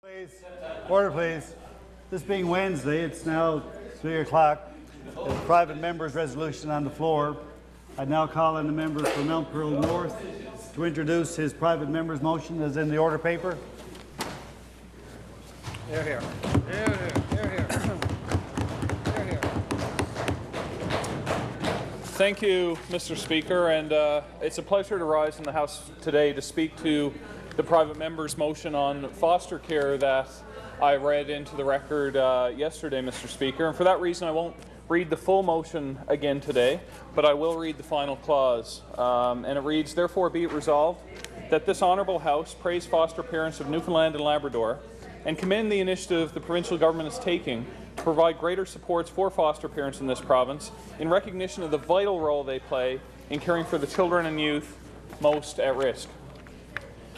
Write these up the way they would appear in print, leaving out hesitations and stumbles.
Please. Order, please. This being Wednesday, it's now 3 o'clock. There's a private member's resolution on the floor. I now call on the member for Mount Pearl North to introduce his private member's motion as in the order paper. Here, here. Here, here. Here, here. Here, here. Thank you, Mr. Speaker, and it's a pleasure to rise in the House today to speak to the private member's motion on foster care that I read into the record yesterday, Mr. Speaker. And for that reason, I won't read the full motion again today, but I will read the final clause. And it reads, "Therefore be it resolved that this honourable House praise foster parents of Newfoundland and Labrador and commend the initiative the provincial government is taking to provide greater supports for foster parents in this province in recognition of the vital role they play in caring for the children and youth most at risk."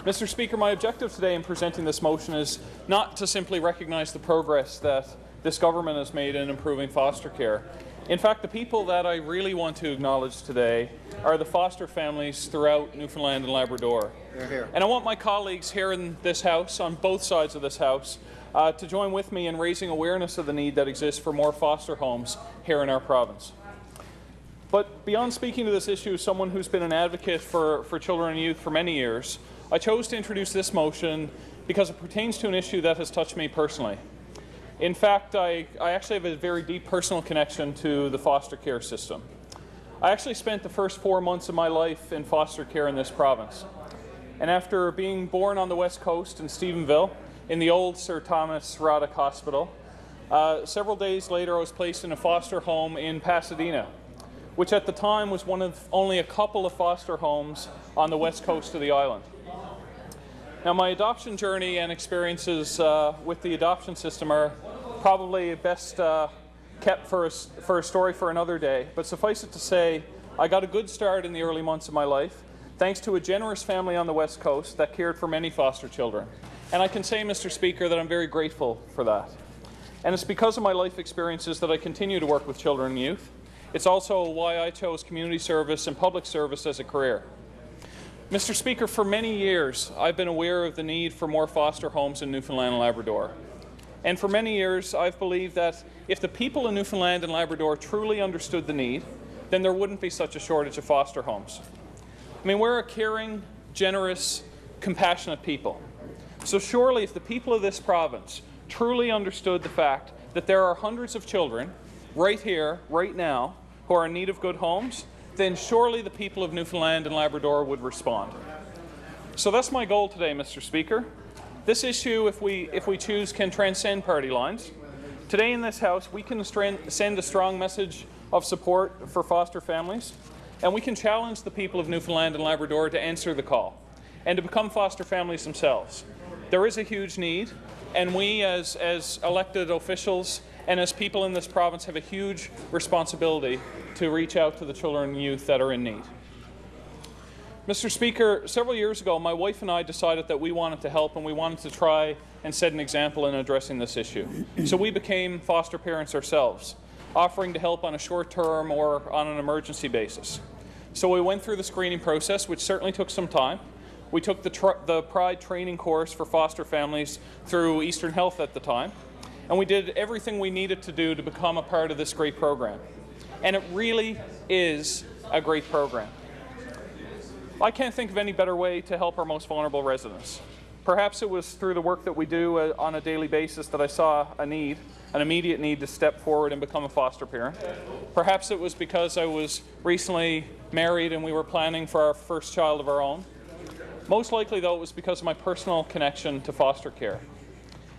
Mr. Speaker, my objective today in presenting this motion is not to simply recognise the progress that this government has made in improving foster care. In fact, the people that I really want to acknowledge today are the foster families throughout Newfoundland and Labrador. Here. And I want my colleagues here in this House, on both sides of this House, to join with me in raising awareness of the need that exists for more foster homes here in our province. But beyond speaking to this issue as someone who's been an advocate for children and youth for many years, I chose to introduce this motion because it pertains to an issue that has touched me personally. In fact, I actually have a very deep personal connection to the foster care system. I actually spent the first 4 months of my life in foster care in this province. And after being born on the West Coast in Stephenville, in the old Sir Thomas Roddick Hospital, several days later I was placed in a foster home in Pasadena, which at the time was one of only a couple of foster homes on the west coast of the island. Now, my adoption journey and experiences with the adoption system are probably best kept for a story for another day, but suffice it to say, I got a good start in the early months of my life, thanks to a generous family on the West Coast that cared for many foster children. And I can say, Mr. Speaker, that I'm very grateful for that. And it's because of my life experiences that I continue to work with children and youth. It's also why I chose community service and public service as a career. Mr. Speaker, for many years, I've been aware of the need for more foster homes in Newfoundland and Labrador. And for many years, I've believed that if the people in Newfoundland and Labrador truly understood the need, then there wouldn't be such a shortage of foster homes. I mean, we're a caring, generous, compassionate people. So surely if the people of this province truly understood the fact that there are hundreds of children right here, right now, who are in need of good homes, then surely the people of Newfoundland and Labrador would respond. So that's my goal today, Mr. Speaker. This issue, if we choose, can transcend party lines. Today in this House, we can send a strong message of support for foster families, and we can challenge the people of Newfoundland and Labrador to answer the call and to become foster families themselves. There is a huge need, and we as elected officials and as people in this province have a huge responsibility to reach out to the children and youth that are in need. Mr. Speaker, several years ago, my wife and I decided that we wanted to help and we wanted to try and set an example in addressing this issue. So we became foster parents ourselves, offering to help on a short-term or on an emergency basis. So we went through the screening process, which certainly took some time. We took the Pride training course for foster families through Eastern Health at the time, and we did everything we needed to do to become a part of this great program. And it really is a great program. I can't think of any better way to help our most vulnerable residents. Perhaps it was through the work that we do on a daily basis that I saw a need, an immediate need to step forward and become a foster parent. Perhaps it was because I was recently married and we were planning for our first child of our own. Most likely, though, it was because of my personal connection to foster care.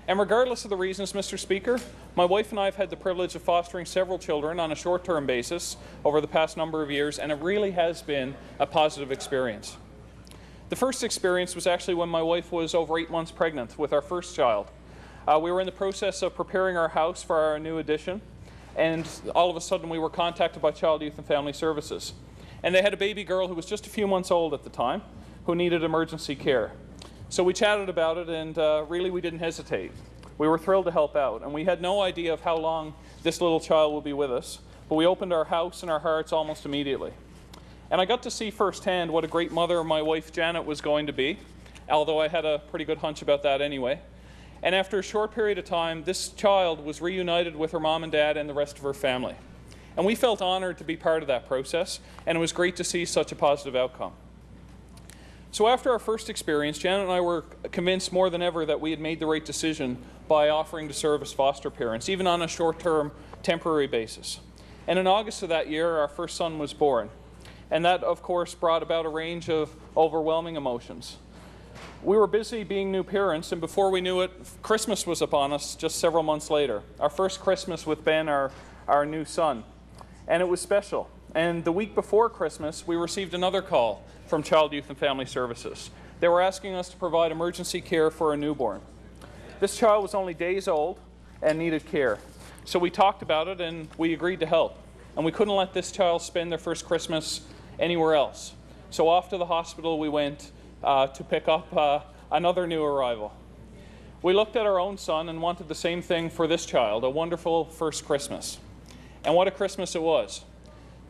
And regardless of the reasons, Mr. Speaker, my wife and I have had the privilege of fostering several children on a short-term basis over the past number of years, and it really has been a positive experience. The first experience was actually when my wife was over 8 months pregnant with our first child. We were in the process of preparing our house for our new addition, and all of a sudden we were contacted by Child, Youth and Family Services. And they had a baby girl who was just a few months old at the time, who needed emergency care. So we chatted about it, and really we didn't hesitate. We were thrilled to help out, and we had no idea of how long this little child would be with us, but we opened our house and our hearts almost immediately. And I got to see firsthand what a great mother my wife Janet was going to be, although I had a pretty good hunch about that anyway. And after a short period of time, this child was reunited with her mom and dad and the rest of her family. And we felt honored to be part of that process, and it was great to see such a positive outcome. So after our first experience, Janet and I were convinced more than ever that we had made the right decision by offering to serve as foster parents, even on a short-term, temporary basis. And in August of that year, our first son was born. And that, of course, brought about a range of overwhelming emotions. We were busy being new parents, and before we knew it, Christmas was upon us just several months later. Our first Christmas with Ben, our new son. And it was special. And the week before Christmas, we received another call from Child, Youth and Family Services. They were asking us to provide emergency care for a newborn. This child was only days old and needed care. So we talked about it and we agreed to help. And we couldn't let this child spend their first Christmas anywhere else. So off to the hospital we went to pick up another new arrival. We looked at our own son and wanted the same thing for this child, a wonderful first Christmas. And what a Christmas it was.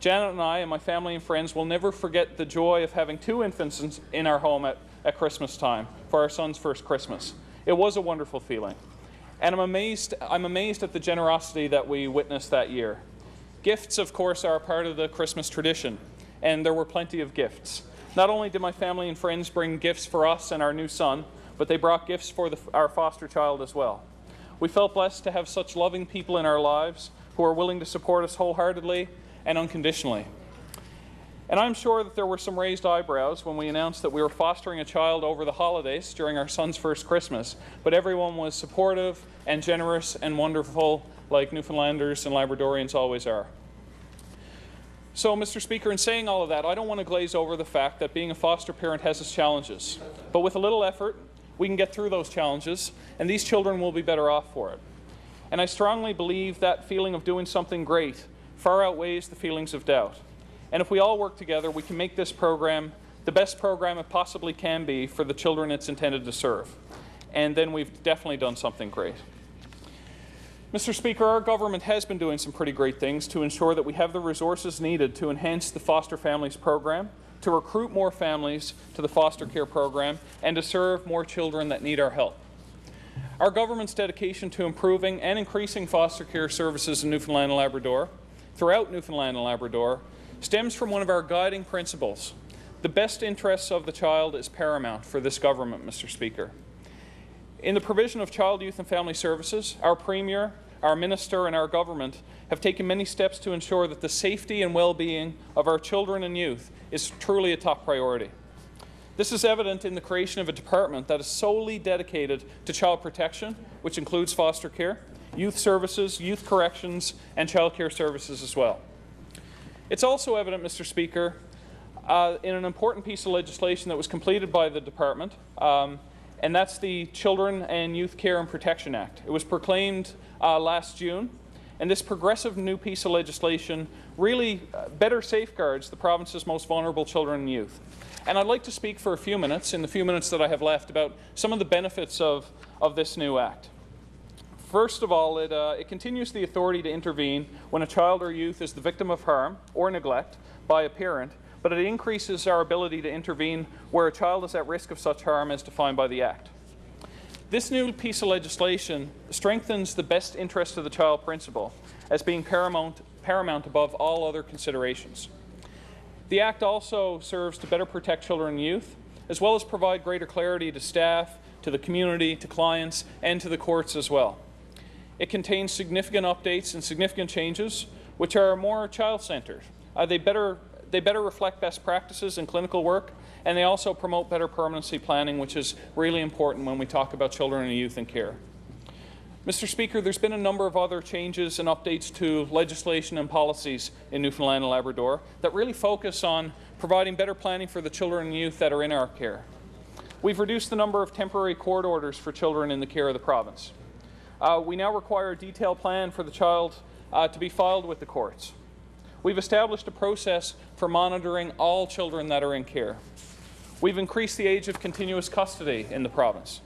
Janet and I and my family and friends will never forget the joy of having two infants in our home at Christmas time for our son's first Christmas. It was a wonderful feeling. And I'm amazed at the generosity that we witnessed that year. Gifts, of course, are a part of the Christmas tradition, and there were plenty of gifts. Not only did my family and friends bring gifts for us and our new son, but they brought gifts for our foster child as well. We felt blessed to have such loving people in our lives who are willing to support us wholeheartedly and unconditionally. And I'm sure that there were some raised eyebrows when we announced that we were fostering a child over the holidays during our son's first Christmas, but everyone was supportive and generous and wonderful, like Newfoundlanders and Labradorians always are. So, Mr. Speaker, in saying all of that, I don't want to glaze over the fact that being a foster parent has its challenges. But with a little effort, we can get through those challenges, and these children will be better off for it. And I strongly believe that feeling of doing something great far outweighs the feelings of doubt. And if we all work together, we can make this program the best program it possibly can be for the children it's intended to serve. And then we've definitely done something great. Mr. Speaker, our government has been doing some pretty great things to ensure that we have the resources needed to enhance the foster families program, to recruit more families to the foster care program, and to serve more children that need our help. Our government's dedication to improving and increasing foster care services in Newfoundland and Labrador, throughout Newfoundland and Labrador, stems from one of our guiding principles. The best interests of the child is paramount for this government, Mr. Speaker. In the provision of Child, Youth and Family Services, our Premier, our Minister and our government have taken many steps to ensure that the safety and well-being of our children and youth is truly a top priority. This is evident in the creation of a department that is solely dedicated to child protection, which includes foster care, youth services, youth corrections, and child care services as well. It's also evident, Mr. Speaker, in an important piece of legislation that was completed by the department, and that's the Children and Youth Care and Protection Act. It was proclaimed last June, and this progressive new piece of legislation really better safeguards the province's most vulnerable children and youth. And I'd like to speak for a few minutes, in the few minutes that I have left, about some of the benefits of this new act. First of all, it continues the authority to intervene when a child or youth is the victim of harm or neglect by a parent, but it increases our ability to intervene where a child is at risk of such harm as defined by the Act. This new piece of legislation strengthens the best interest of the child principle as being paramount above all other considerations. The Act also serves to better protect children and youth, as well as provide greater clarity to staff, to the community, to clients, and to the courts as well. It contains significant updates and significant changes which are more child-centered. They better reflect best practices in clinical work, and they also promote better permanency planning, which is really important when we talk about children and youth in care. Mr. Speaker, there's been a number of other changes and updates to legislation and policies in Newfoundland and Labrador that really focus on providing better planning for the children and youth that are in our care. We've reduced the number of temporary court orders for children in the care of the province. We now require a detailed plan for the child to be filed with the courts. We've established a process for monitoring all children that are in care. We've increased the age of continuous custody in the province.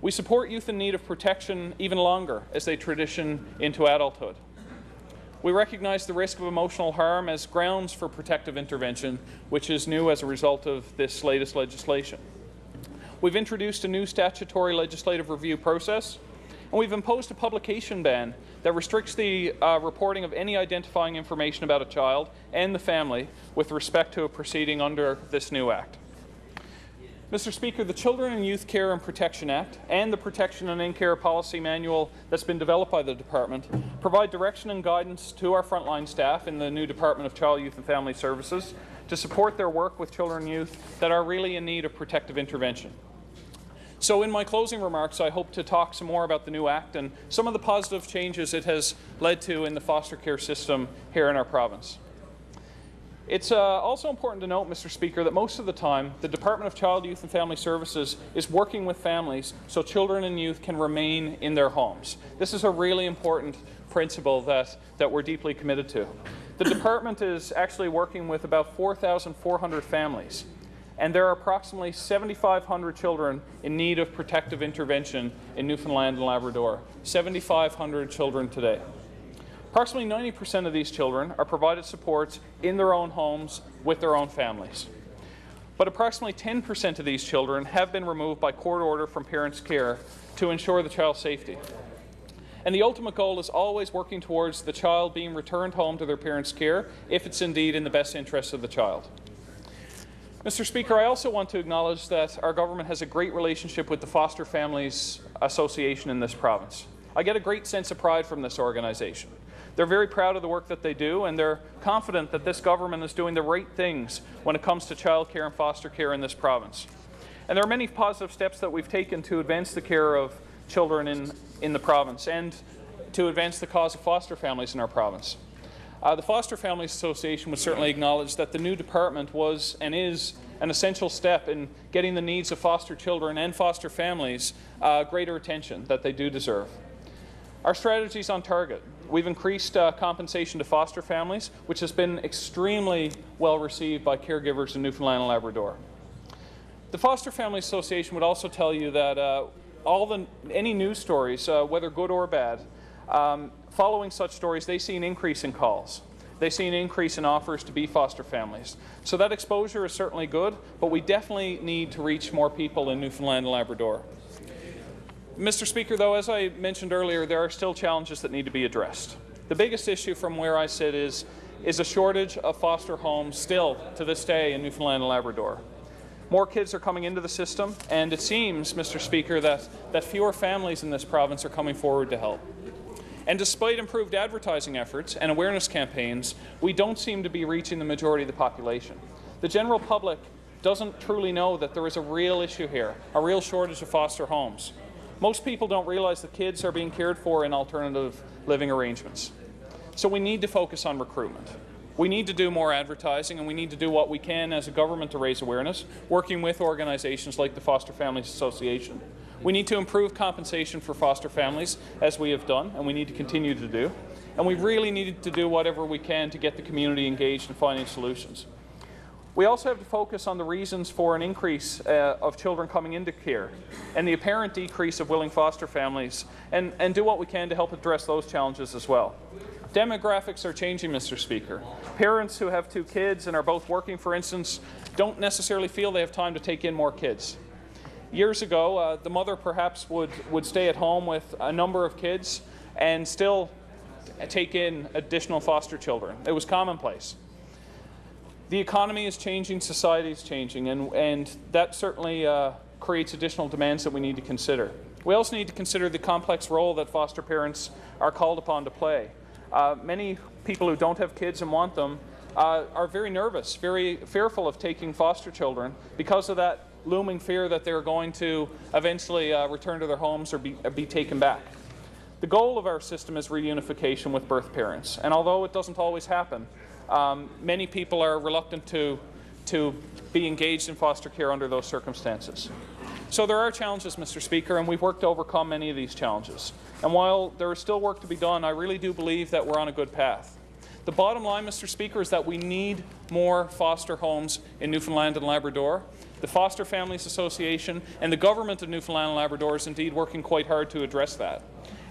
We support youth in need of protection even longer as they transition into adulthood. We recognize the risk of emotional harm as grounds for protective intervention, which is new as a result of this latest legislation. We've introduced a new statutory legislative review process, and we've imposed a publication ban that restricts the reporting of any identifying information about a child and the family with respect to a proceeding under this new Act. Mr. Speaker, the Children and Youth Care and Protection Act and the Protection and In-Care Policy Manual that's been developed by the Department provide direction and guidance to our frontline staff in the new Department of Child, Youth and Family Services to support their work with children and youth that are really in need of protective intervention. So in my closing remarks, I hope to talk some more about the new Act and some of the positive changes it has led to in the foster care system here in our province. It's also important to note, Mr. Speaker, that most of the time the Department of Child, Youth and Family Services is working with families so children and youth can remain in their homes. This is a really important principle that we're deeply committed to. The Department is actually working with about 4,400 families, and there are approximately 7,500 children in need of protective intervention in Newfoundland and Labrador. 7,500 children today. Approximately 90% of these children are provided supports in their own homes with their own families. But approximately 10% of these children have been removed by court order from parents' care to ensure the child's safety. And the ultimate goal is always working towards the child being returned home to their parents' care if it's indeed in the best interest of the child. Mr. Speaker, I also want to acknowledge that our government has a great relationship with the Foster Families Association in this province. I get a great sense of pride from this organization. They're very proud of the work that they do, and they're confident that this government is doing the right things when it comes to child care and foster care in this province. And there are many positive steps that we've taken to advance the care of children in the province and to advance the cause of foster families in our province. The Foster Families Association would certainly acknowledge that the new department was and is an essential step in getting the needs of foster children and foster families greater attention that they do deserve. Our strategy is on target. We've increased compensation to foster families, which has been extremely well received by caregivers in Newfoundland and Labrador. The Foster Families Association would also tell you that any news stories, whether good or bad, following such stories, they see an increase in calls. They see an increase in offers to be foster families. So that exposure is certainly good, but we definitely need to reach more people in Newfoundland and Labrador. Mr. Speaker, though, as I mentioned earlier, there are still challenges that need to be addressed. The biggest issue from where I sit is a shortage of foster homes still to this day in Newfoundland and Labrador. More kids are coming into the system, and it seems, Mr. Speaker, that fewer families in this province are coming forward to help. And despite improved advertising efforts and awareness campaigns, we don't seem to be reaching the majority of the population. The general public doesn't truly know that there is a real issue here, a real shortage of foster homes. Most people don't realize that kids are being cared for in alternative living arrangements. So we need to focus on recruitment. We need to do more advertising, and we need to do what we can as a government to raise awareness, working with organizations like the Foster Families Association. We need to improve compensation for foster families, as we have done, and we need to continue to do. And we really need to do whatever we can to get the community engaged in finding solutions. We also have to focus on the reasons for an increase of children coming into care and the apparent decrease of willing foster families, and do what we can to help address those challenges as well. Demographics are changing, Mr. Speaker. Parents who have 2 kids and are both working, for instance, don't necessarily feel they have time to take in more kids. Years ago, the mother perhaps would stay at home with a number of kids and still take in additional foster children. It was commonplace. The economy is changing, society is changing, and that certainly creates additional demands that we need to consider. We also need to consider the complex role that foster parents are called upon to play. Many people who don't have kids and want them are very nervous, very fearful of taking foster children because of that looming fear that they're going to eventually return to their homes or be taken back. The goal of our system is reunification with birth parents, and although it doesn't always happen, many people are reluctant to be engaged in foster care under those circumstances. So there are challenges, Mr. Speaker, and we've worked to overcome many of these challenges. And while there is still work to be done, I really do believe that we're on a good path. The bottom line, Mr. Speaker, is that we need more foster homes in Newfoundland and Labrador. The Foster Families Association and the Government of Newfoundland and Labrador is indeed working quite hard to address that.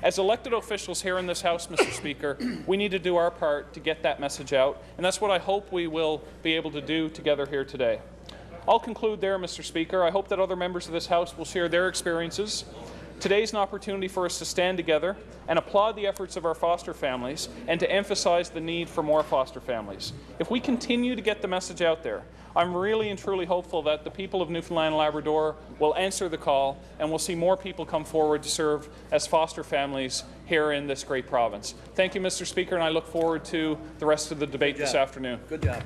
As elected officials here in this House, Mr. Speaker, we need to do our part to get that message out, and that's what I hope we will be able to do together here today. I'll conclude there, Mr. Speaker. I hope that other members of this House will share their experiences. Today is an opportunity for us to stand together and applaud the efforts of our foster families and to emphasize the need for more foster families. If we continue to get the message out there, I'm really and truly hopeful that the people of Newfoundland and Labrador will answer the call and we'll see more people come forward to serve as foster families here in this great province. Thank you, Mr. Speaker, and I look forward to the rest of the debate this afternoon. Good job.